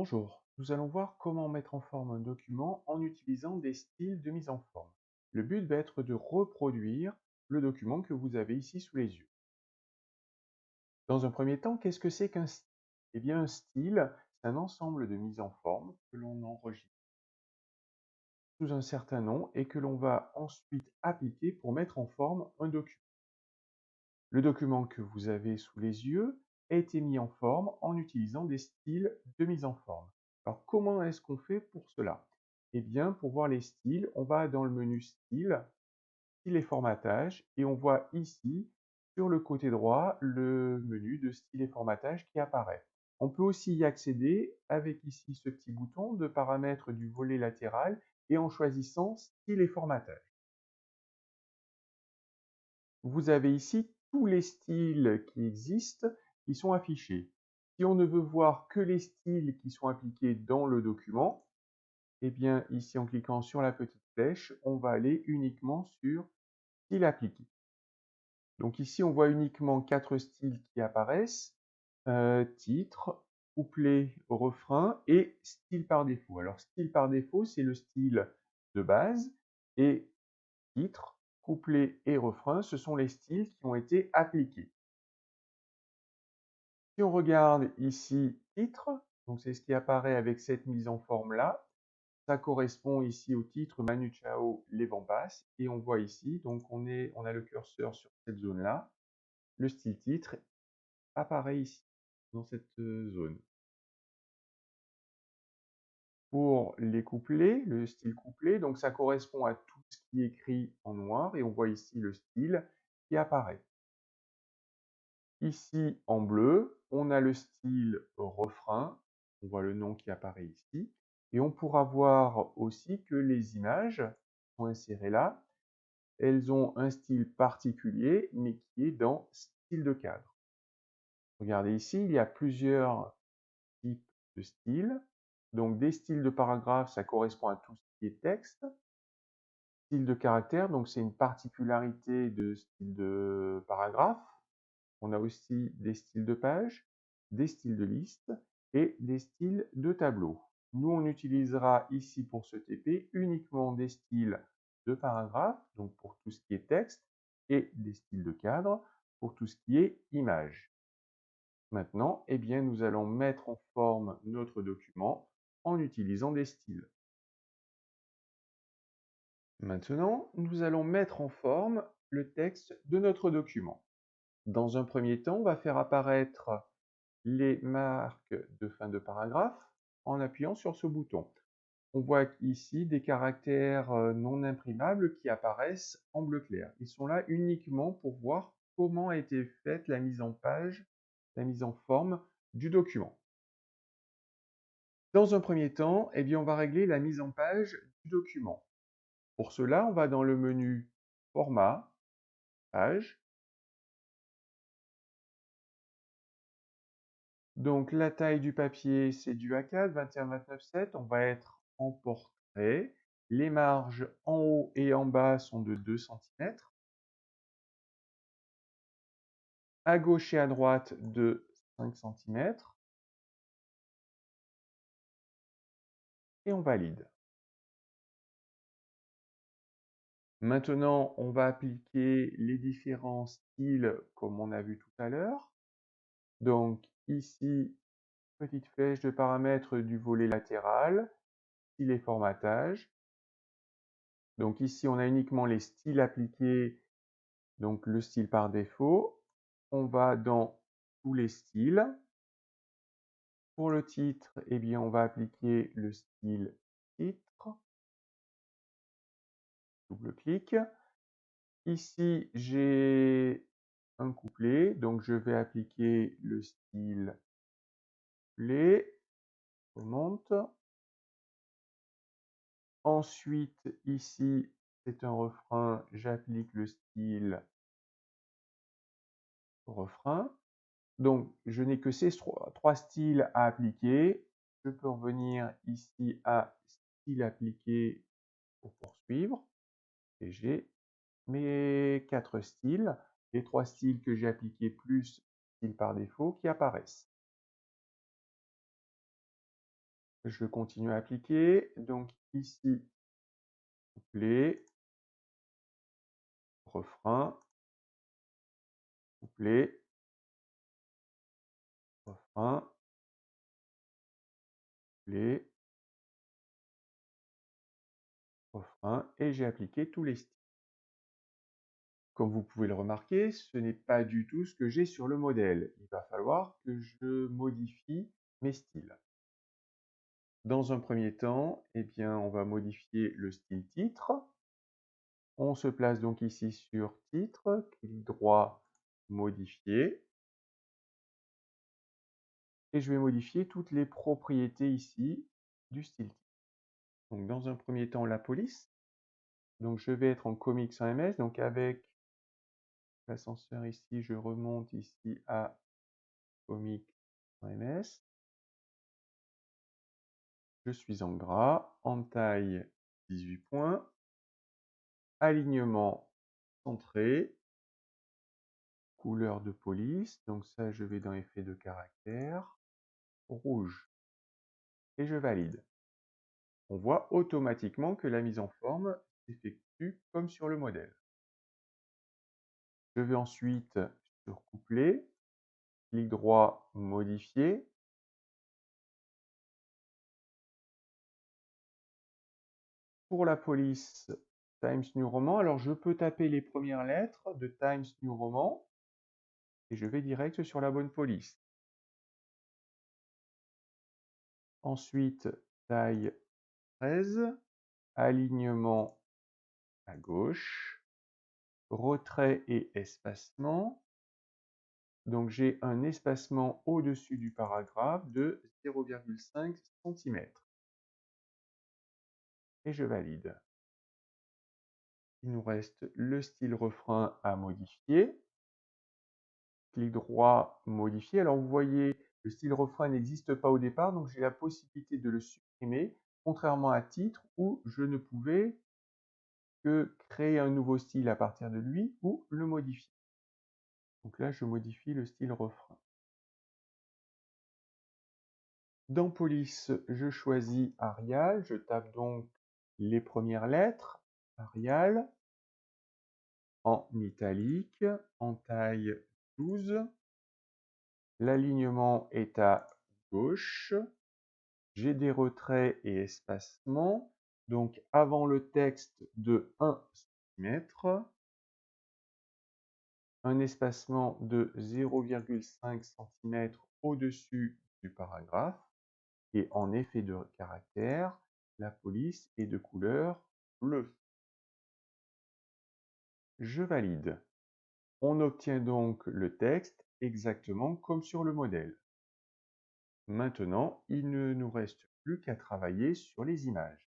Bonjour, nous allons voir comment mettre en forme un document en utilisant des styles de mise en forme. Le but va être de reproduire le document que vous avez ici sous les yeux. Dans un premier temps, qu'est-ce que c'est qu'un style? Eh bien, un style, c'est un ensemble de mises en forme que l'on enregistre sous un certain nom et que l'on va ensuite appliquer pour mettre en forme un document. Le document que vous avez sous les yeux a été mis en forme en utilisant des styles de mise en forme. Alors, comment est-ce qu'on fait pour cela? Eh bien, pour voir les styles, on va dans le menu Style, Style et formatage, et on voit ici, sur le côté droit, le menu de Style et formatage qui apparaît. On peut aussi y accéder avec ici ce petit bouton de paramètres du volet latéral et en choisissant Style et formatage. Vous avez ici tous les styles qui existent, qui sont affichés. Si on ne veut voir que les styles qui sont appliqués dans le document, eh bien ici en cliquant sur la petite flèche, on va aller uniquement sur Style appliqué. Donc ici on voit uniquement 4 styles qui apparaissent, titre, couplet, refrain et style par défaut. Alors style par défaut, c'est le style de base et titre, couplet et refrain, ce sont les styles qui ont été appliqués. Si on regarde ici titre, donc c'est ce qui apparaît avec cette mise en forme là, ça correspond ici au titre Manu Chao Les Vents Passent et on voit ici, donc on a le curseur sur cette zone là, le style titre apparaît ici dans cette zone. Pour les couplets, le style couplet, donc ça correspond à tout ce qui est écrit en noir et on voit ici le style qui apparaît. Ici, en bleu, on a le style refrain, on voit le nom qui apparaît ici, et on pourra voir aussi que les images sont insérées là, elles ont un style particulier, mais qui est dans style de cadre. Regardez ici, il y a plusieurs types de styles. Donc des styles de paragraphe, ça correspond à tout ce qui est texte. Style de caractère, donc c'est une particularité de style de paragraphe. On a aussi des styles de page, des styles de liste et des styles de tableau. Nous, on utilisera ici pour ce TP uniquement des styles de paragraphe, donc pour tout ce qui est texte, et des styles de cadre pour tout ce qui est image. Maintenant, eh bien, nous allons mettre en forme notre document en utilisant des styles. Maintenant, nous allons mettre en forme le texte de notre document. Dans un premier temps, on va faire apparaître les marques de fin de paragraphe en appuyant sur ce bouton. On voit ici des caractères non imprimables qui apparaissent en bleu clair. Ils sont là uniquement pour voir comment a été faite la mise en page, la mise en forme du document. Dans un premier temps, eh bien, on va régler la mise en page du document. Pour cela, on va dans le menu Format, Page. Donc la taille du papier, c'est du A4 21-29-7. On va être en portrait. Les marges en haut et en bas sont de 2 cm. À gauche et à droite de 5 cm. Et on valide. Maintenant, on va appliquer les différents styles comme on a vu tout à l'heure. Donc ici, petite flèche de paramètres du volet latéral, style et formatage. Donc ici, on a uniquement les styles appliqués, donc le style par défaut. On va dans tous les styles. Pour le titre, eh bien, on va appliquer le style titre. Double-clic. Ici, j'ai un couplet, donc je vais appliquer le style couplet. Je monte. Ensuite, ici, c'est un refrain, j'applique le style refrain. Donc, je n'ai que ces trois styles à appliquer. Je peux revenir ici à style appliqué pour poursuivre. Et j'ai mes 4 styles, les 3 styles que j'ai appliqués plus style par défaut qui apparaissent. Je continue à appliquer. Donc ici, couplet, refrain, couplet, refrain, couplet, refrain, et j'ai appliqué tous les styles. Comme vous pouvez le remarquer, ce n'est pas du tout ce que j'ai sur le modèle. Il va falloir que je modifie mes styles. Dans un premier temps, eh bien, on va modifier le style titre. On se place donc ici sur titre, clic droit, modifier. Et je vais modifier toutes les propriétés ici du style titre. Donc dans un premier temps, la police. Donc je vais être en comics sans MS, donc avec l'ascenseur ici, je remonte ici à comics sans MS. Je suis en gras, en taille 18 points, alignement centré, couleur de police, donc ça je vais dans effet de caractère, rouge, et je valide. On voit automatiquement que la mise en forme s'effectue comme sur le modèle. Je vais ensuite sur couplet, clic droit, modifier. Pour la police Times New Roman, alors je peux taper les premières lettres de Times New Roman et je vais direct sur la bonne police. Ensuite, taille 13, alignement à gauche, retrait et espacement. Donc j'ai un espacement au-dessus du paragraphe de 0,5 cm. Et je valide. Il nous reste le style refrain à modifier. Clic droit, modifier. Alors vous voyez, le style refrain n'existe pas au départ, donc j'ai la possibilité de le supprimer, contrairement à titre où je ne pouvais que créer un nouveau style à partir de lui ou le modifier. Donc là, je modifie le style refrain. Dans police, je choisis Arial, je tape donc les premières lettres, Arial, en italique, en taille 12. L'alignement est à gauche. J'ai des retraits et espacements. Donc avant le texte de 1 cm, un espacement de 0,5 cm au-dessus du paragraphe. Et en effet de caractère, la police est de couleur bleue. Je valide. On obtient donc le texte exactement comme sur le modèle. Maintenant, il ne nous reste plus qu'à travailler sur les images.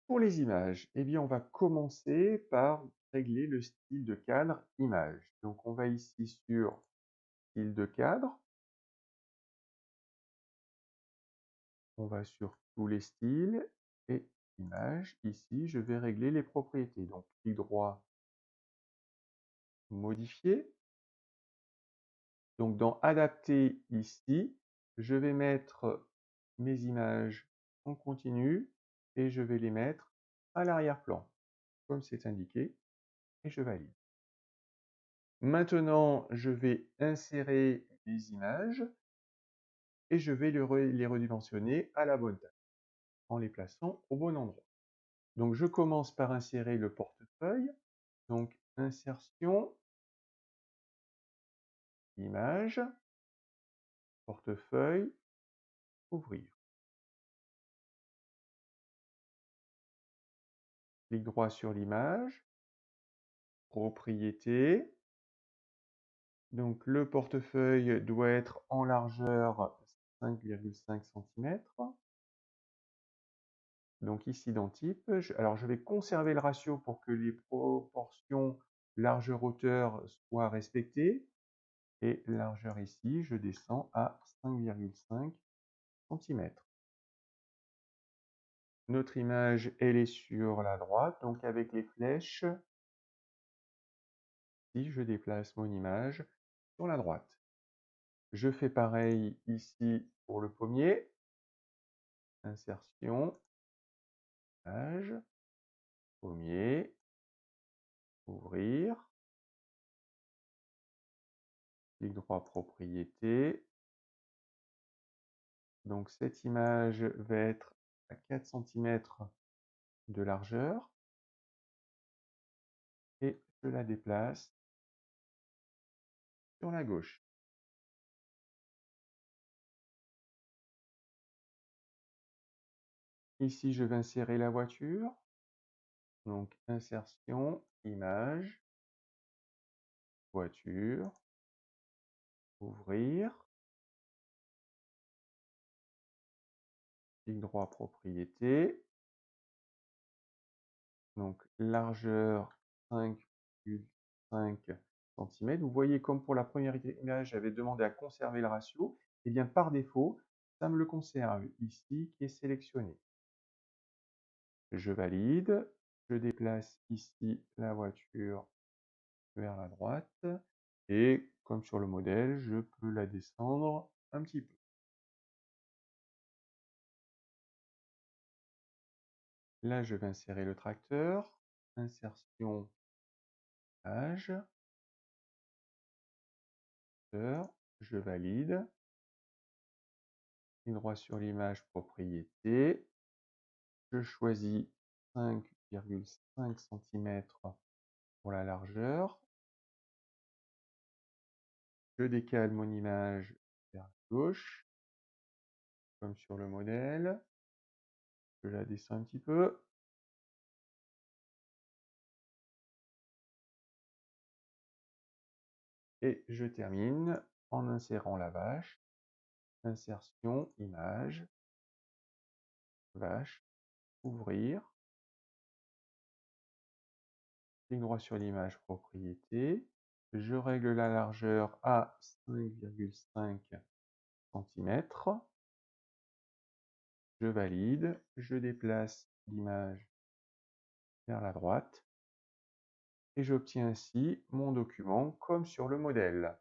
Pour les images, eh bien, on va commencer par régler le style de cadre image. Donc on va ici sur style de cadre. On va sur tous les styles et images. Ici, je vais régler les propriétés. Donc clic droit, modifier. Donc dans adapter ici, je vais mettre mes images en continu et je vais les mettre à l'arrière-plan, comme c'est indiqué, et je valide. Maintenant, je vais insérer les images et je vais les redimensionner à la bonne taille en les plaçant au bon endroit. Donc je commence par insérer le portefeuille. Donc insertion, image, portefeuille, ouvrir. Clic droit sur l'image, propriété. Donc le portefeuille doit être en largeur 5,5 cm. Donc ici dans type, alors je vais conserver le ratio pour que les proportions largeur-hauteur soient respectées. Et largeur ici, je descends à 5,5 cm. Notre image, elle est sur la droite, donc avec les flèches, si je déplace mon image sur la droite. Je fais pareil ici pour le pommier. insertion, page, pommier, ouvrir, clic droit propriété. Donc cette image va être à 4 cm de largeur et je la déplace sur la gauche. Ici, je vais insérer la voiture. Donc insertion, image, voiture, ouvrir, clic droit propriété. Donc largeur 5,5 cm. Vous voyez comme pour la première image, j'avais demandé à conserver le ratio. Et bien par défaut, ça me le conserve ici qui est sélectionné. Je valide, je déplace ici la voiture vers la droite et comme sur le modèle, je peux la descendre un petit peu. Là, je vais insérer le tracteur, insertion, page, je valide, clic droit sur l'image, propriété, je choisis 5,5 cm pour la largeur, je décale mon image vers gauche, comme sur le modèle, je la descends un petit peu, et je termine en insérant la vache, insertion, image, vache, ouvrir, clic droit sur l'image, propriété, je règle la largeur à 5,5 cm, je valide, je déplace l'image vers la droite et j'obtiens ainsi mon document comme sur le modèle.